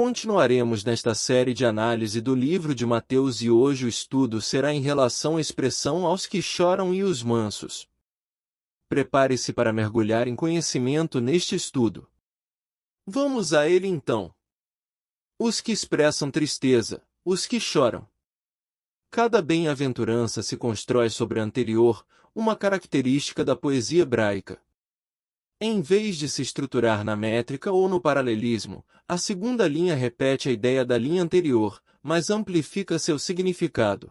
Continuaremos nesta série de análise do livro de Mateus e hoje o estudo será em relação à expressão aos que choram e os mansos. Prepare-se para mergulhar em conhecimento neste estudo. Vamos a ele então. Os que expressam tristeza, os que choram. Cada bem-aventurança se constrói sobre a anterior, uma característica da poesia hebraica. Em vez de se estruturar na métrica ou no paralelismo, a segunda linha repete a ideia da linha anterior, mas amplifica seu significado.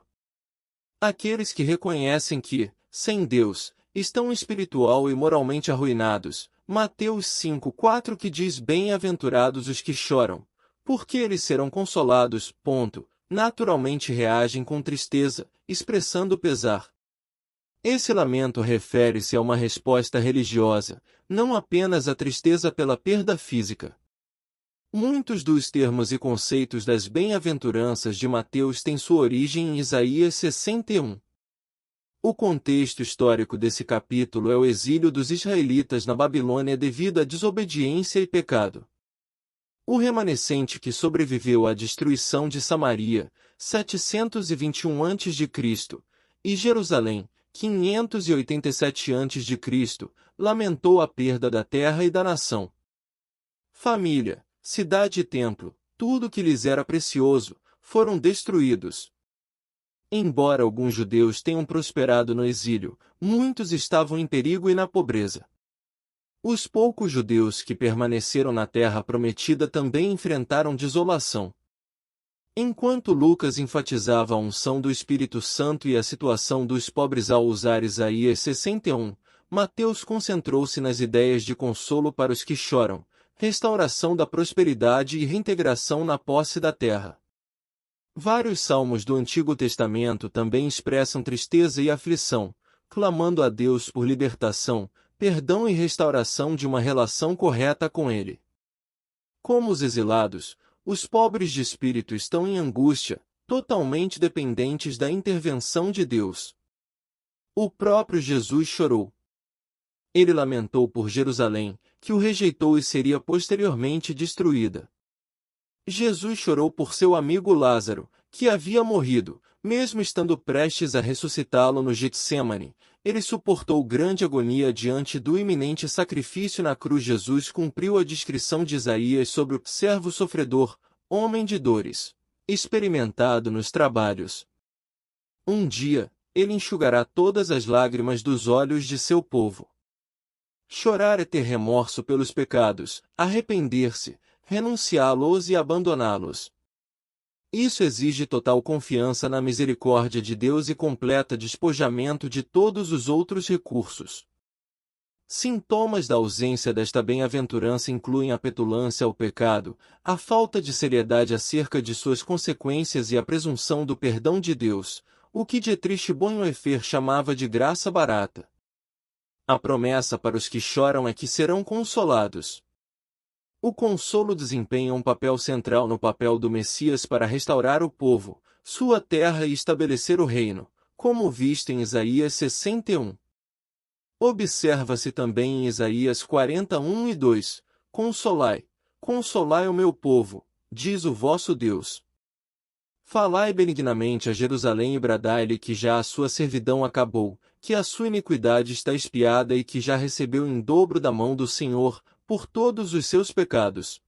Aqueles que reconhecem que, sem Deus, estão espiritual e moralmente arruinados, Mateus 5:4 que diz bem-aventurados os que choram, porque eles serão consolados, naturalmente reagem com tristeza, expressando pesar. Esse lamento refere-se a uma resposta religiosa, não apenas à tristeza pela perda física. Muitos dos termos e conceitos das bem-aventuranças de Mateus têm sua origem em Isaías 61. O contexto histórico desse capítulo é o exílio dos israelitas na Babilônia devido à desobediência e pecado. O remanescente que sobreviveu à destruição de Samaria, 721 a.C., e Jerusalém, 587 a.C., lamentou a perda da terra e da nação. Família, cidade e templo, tudo que lhes era precioso, foram destruídos. Embora alguns judeus tenham prosperado no exílio, muitos estavam em perigo e na pobreza. Os poucos judeus que permaneceram na terra prometida também enfrentaram desolação. Enquanto Lucas enfatizava a unção do Espírito Santo e a situação dos pobres ao usar Isaías 61, Mateus concentrou-se nas ideias de consolo para os que choram, restauração da prosperidade e reintegração na posse da terra. Vários salmos do Antigo Testamento também expressam tristeza e aflição, clamando a Deus por libertação, perdão e restauração de uma relação correta com Ele. Como os exilados, os pobres de espírito estão em angústia, totalmente dependentes da intervenção de Deus. O próprio Jesus chorou. Ele lamentou por Jerusalém, que o rejeitou e seria posteriormente destruída. Jesus chorou por seu amigo Lázaro, que havia morrido, mesmo estando prestes a ressuscitá-lo no Getsêmani. Ele suportou grande agonia diante do iminente sacrifício na cruz. Jesus cumpriu a descrição de Isaías sobre o servo sofredor, homem de dores, experimentado nos trabalhos. Um dia, ele enxugará todas as lágrimas dos olhos de seu povo. Chorar é ter remorso pelos pecados, arrepender-se, renunciá-los e abandoná-los. Isso exige total confiança na misericórdia de Deus e completa despojamento de todos os outros recursos. Sintomas da ausência desta bem-aventurança incluem a petulância ao pecado, a falta de seriedade acerca de suas consequências e a presunção do perdão de Deus, o que Dietrich Bonhoeffer chamava de graça barata. A promessa para os que choram é que serão consolados. O consolo desempenha um papel central no papel do Messias para restaurar o povo, sua terra e estabelecer o reino, como visto em Isaías 61. Observa-se também em Isaías 41:2, Consolai, consolai o meu povo, diz o vosso Deus. Falai benignamente a Jerusalém e bradai-lhe que já a sua servidão acabou, que a sua iniquidade está expiada e que já recebeu em dobro da mão do Senhor, por todos os seus pecados.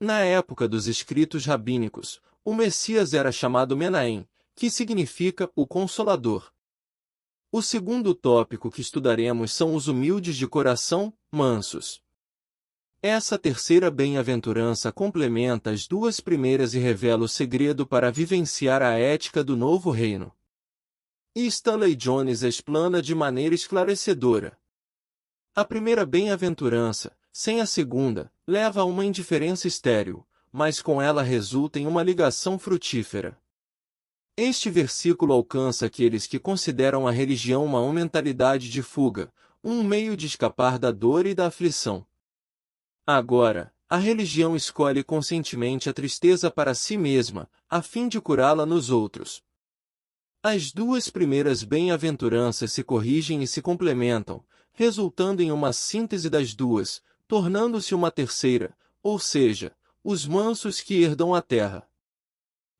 Na época dos escritos rabínicos, o Messias era chamado Menahem, que significa o Consolador. O segundo tópico que estudaremos são os humildes de coração, mansos. Essa terceira bem-aventurança complementa as duas primeiras e revela o segredo para vivenciar a ética do novo reino. E Stanley Jones explana de maneira esclarecedora. A primeira bem-aventurança, sem a segunda, leva a uma indiferença estéril, mas com ela resulta em uma ligação frutífera. Este versículo alcança aqueles que consideram a religião uma mentalidade de fuga, um meio de escapar da dor e da aflição. Agora, a religião escolhe conscientemente a tristeza para si mesma, a fim de curá-la nos outros. As duas primeiras bem-aventuranças se corrigem e se complementam, resultando em uma síntese das duas, tornando-se uma terceira, ou seja, os mansos que herdam a terra.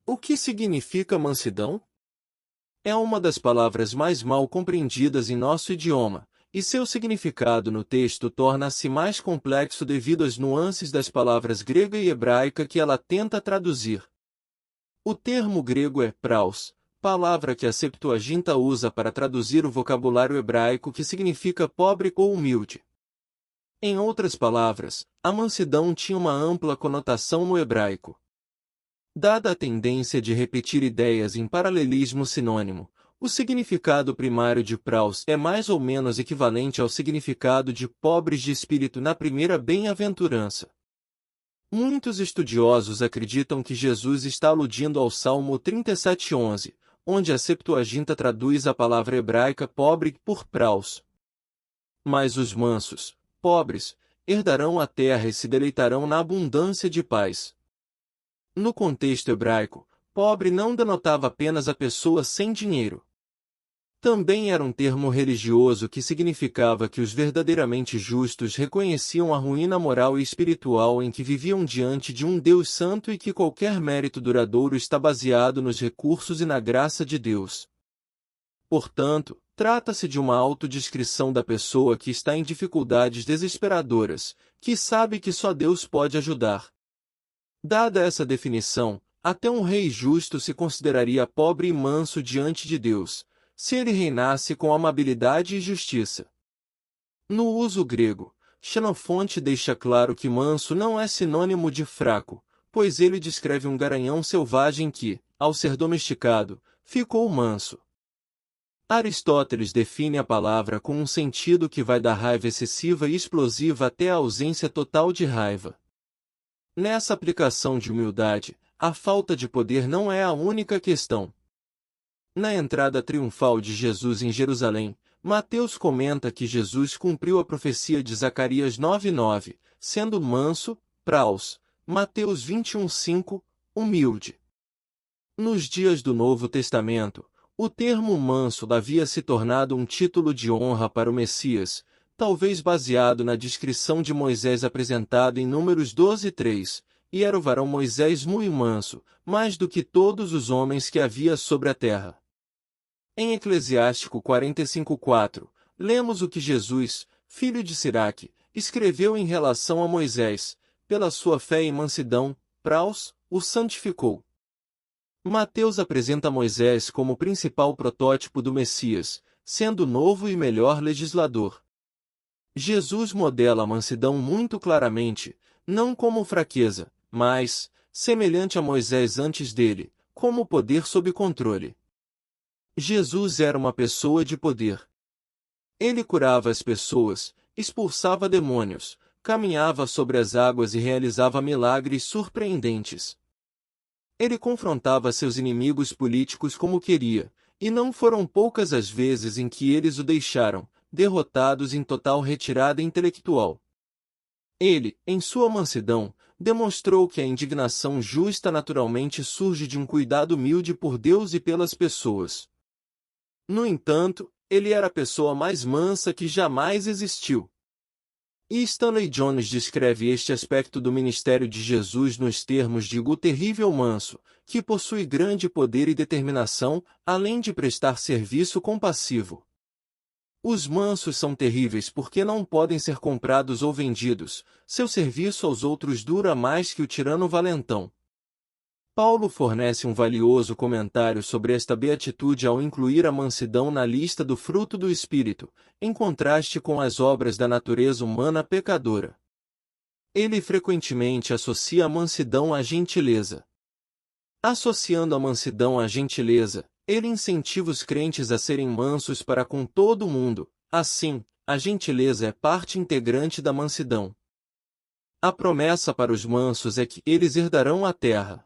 O que significa mansidão? É uma das palavras mais mal compreendidas em nosso idioma, e seu significado no texto torna-se mais complexo devido às nuances das palavras grega e hebraica que ela tenta traduzir. O termo grego é praus, palavra que a Septuaginta usa para traduzir o vocabulário hebraico que significa pobre ou humilde. Em outras palavras, a mansidão tinha uma ampla conotação no hebraico. Dada a tendência de repetir ideias em paralelismo sinônimo, o significado primário de praus é mais ou menos equivalente ao significado de pobres de espírito na primeira bem-aventurança. Muitos estudiosos acreditam que Jesus está aludindo ao Salmo 37:11, onde a Septuaginta traduz a palavra hebraica pobre por praus. Mas os mansos, pobres, herdarão a terra e se deleitarão na abundância de paz. No contexto hebraico, pobre não denotava apenas a pessoa sem dinheiro. Também era um termo religioso que significava que os verdadeiramente justos reconheciam a ruína moral e espiritual em que viviam diante de um Deus santo e que qualquer mérito duradouro está baseado nos recursos e na graça de Deus. Portanto, trata-se de uma autodescrição da pessoa que está em dificuldades desesperadoras, que sabe que só Deus pode ajudar. Dada essa definição, até um rei justo se consideraria pobre e manso diante de Deus, se ele reinasse com amabilidade e justiça. No uso grego, Xenofonte deixa claro que manso não é sinônimo de fraco, pois ele descreve um garanhão selvagem que, ao ser domesticado, ficou manso. Aristóteles define a palavra com um sentido que vai da raiva excessiva e explosiva até a ausência total de raiva. Nessa aplicação de humildade, a falta de poder não é a única questão. Na entrada triunfal de Jesus em Jerusalém, Mateus comenta que Jesus cumpriu a profecia de Zacarias 9:9, sendo manso, praus, Mateus 21:5, humilde. Nos dias do Novo Testamento, o termo manso havia se tornado um título de honra para o Messias, talvez baseado na descrição de Moisés apresentada em Números 12:3, e era o varão Moisés muito manso, mais do que todos os homens que havia sobre a terra. Em Eclesiástico 45:4, lemos o que Jesus, filho de Siraque, escreveu em relação a Moisés: pela sua fé e mansidão, praus, o santificou. Mateus apresenta Moisés como o principal protótipo do Messias, sendo o novo e melhor legislador. Jesus modela a mansidão muito claramente, não como fraqueza, mas, semelhante a Moisés antes dele, como poder sob controle. Jesus era uma pessoa de poder. Ele curava as pessoas, expulsava demônios, caminhava sobre as águas e realizava milagres surpreendentes. Ele confrontava seus inimigos políticos como queria, e não foram poucas as vezes em que eles o deixaram, derrotados em total retirada intelectual. Ele, em sua mansidão, demonstrou que a indignação justa naturalmente surge de um cuidado humilde por Deus e pelas pessoas. No entanto, ele era a pessoa mais mansa que jamais existiu. E Stanley Jones descreve este aspecto do ministério de Jesus nos termos de o terrível manso, que possui grande poder e determinação, além de prestar serviço compassivo. Os mansos são terríveis porque não podem ser comprados ou vendidos, seu serviço aos outros dura mais que o tirano valentão. Paulo fornece um valioso comentário sobre esta beatitude ao incluir a mansidão na lista do fruto do Espírito, em contraste com as obras da natureza humana pecadora. Ele frequentemente associa a mansidão à gentileza. Associando a mansidão à gentileza, ele incentiva os crentes a serem mansos para com todo o mundo. Assim, a gentileza é parte integrante da mansidão. A promessa para os mansos é que eles herdarão a terra.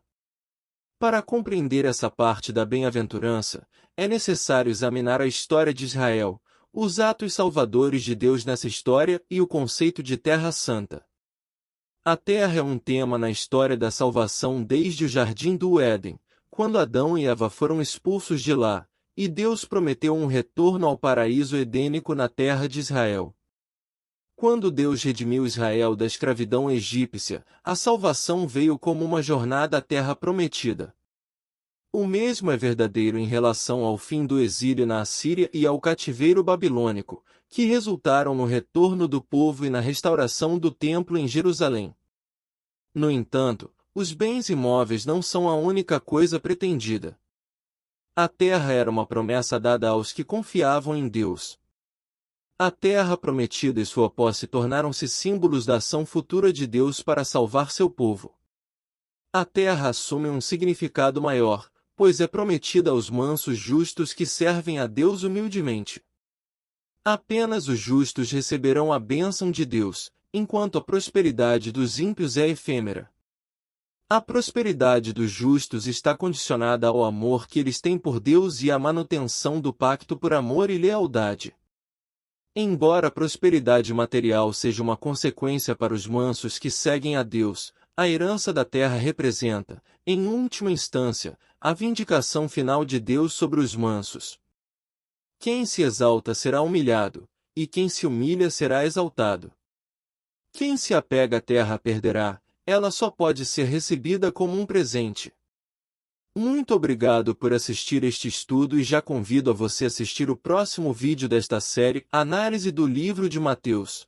Para compreender essa parte da bem-aventurança, é necessário examinar a história de Israel, os atos salvadores de Deus nessa história e o conceito de Terra Santa. A terra é um tema na história da salvação desde o Jardim do Éden, quando Adão e Eva foram expulsos de lá, e Deus prometeu um retorno ao paraíso edênico na terra de Israel. Quando Deus redimiu Israel da escravidão egípcia, a salvação veio como uma jornada à terra prometida. O mesmo é verdadeiro em relação ao fim do exílio na Assíria e ao cativeiro babilônico, que resultaram no retorno do povo e na restauração do templo em Jerusalém. No entanto, os bens imóveis não são a única coisa pretendida. A terra era uma promessa dada aos que confiavam em Deus. A terra prometida e sua posse tornaram-se símbolos da ação futura de Deus para salvar seu povo. A terra assume um significado maior, pois é prometida aos mansos justos que servem a Deus humildemente. Apenas os justos receberão a bênção de Deus, enquanto a prosperidade dos ímpios é efêmera. A prosperidade dos justos está condicionada ao amor que eles têm por Deus e à manutenção do pacto por amor e lealdade. Embora a prosperidade material seja uma consequência para os mansos que seguem a Deus, a herança da terra representa, em última instância, a vindicação final de Deus sobre os mansos. Quem se exalta será humilhado, e quem se humilha será exaltado. Quem se apega à terra perderá, ela só pode ser recebida como um presente. Muito obrigado por assistir este estudo e já convido a você assistir o próximo vídeo desta série, Análise do Livro de Mateus.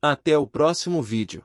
Até o próximo vídeo.